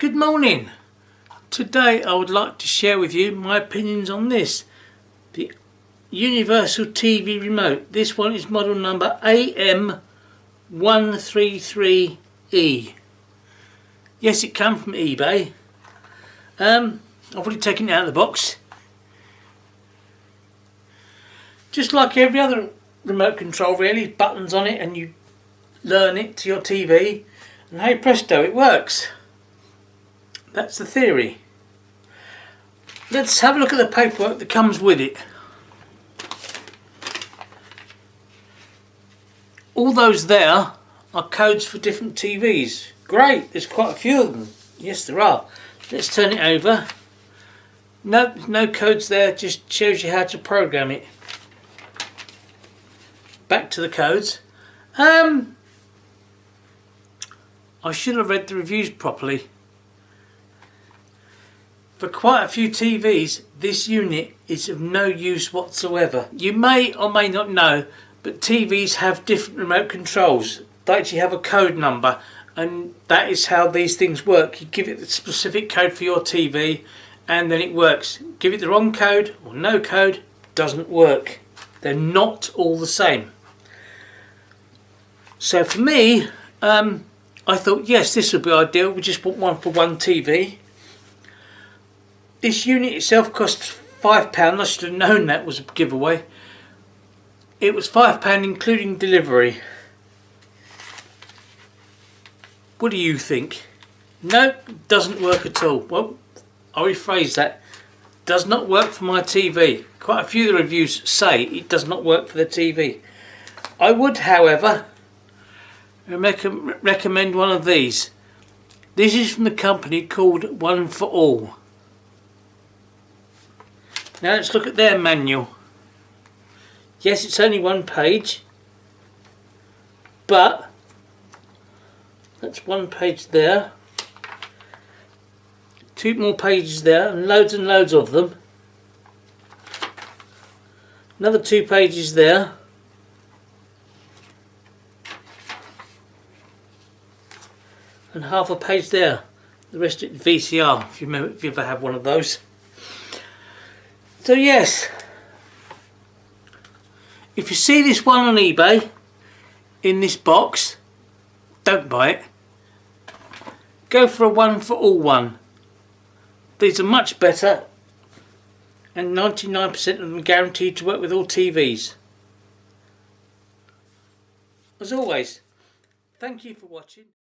Good morning. Today I would like to share with you my opinions on this. The Universal TV Remote. This one is model number AM133E. Yes, it came from eBay. I've already taken it out of the box. Just like every other remote control really, buttons on it and you learn it to your TV and hey presto, it works. That's the theory. Let's have a look at the paperwork that comes with it. All those there are codes for different TVs. Great, there's quite a few of them. Yes, there are. Let's turn it over. No codes there, just shows you how to program it. Back to the codes. I should have read the reviews properly. For quite a few TVs, this unit is of no use whatsoever. You may or may not know, but TVs have different remote controls. They actually have a code number, and that is how these things work. You give it the specific code for your TV, and then it works. Give it the wrong code or no code, doesn't work. They're not all the same. So for me, I thought, yes, this would be ideal. We just want one for one TV. This unit itself cost £5. I should have known that was a giveaway. It was £5 including delivery. What do you think? No, doesn't work at all. Well, I'll rephrase that. Does not work for my TV. Quite a few of the reviews say it does not work for the TV. I would, however, recommend one of these. This is from the company called One for All. Now let's look at their manual. Yes, it's only one page, but that's one page there, 2 more pages there, and loads of them. Another 2 pages there. And half a page there. The rest of it VCR, if you ever have one of those. So yes, if you see this one on eBay in this box, don't buy it. Go for a One for All one. These are much better, and 99% of them guaranteed to work with all TVs. As always, thank you for watching.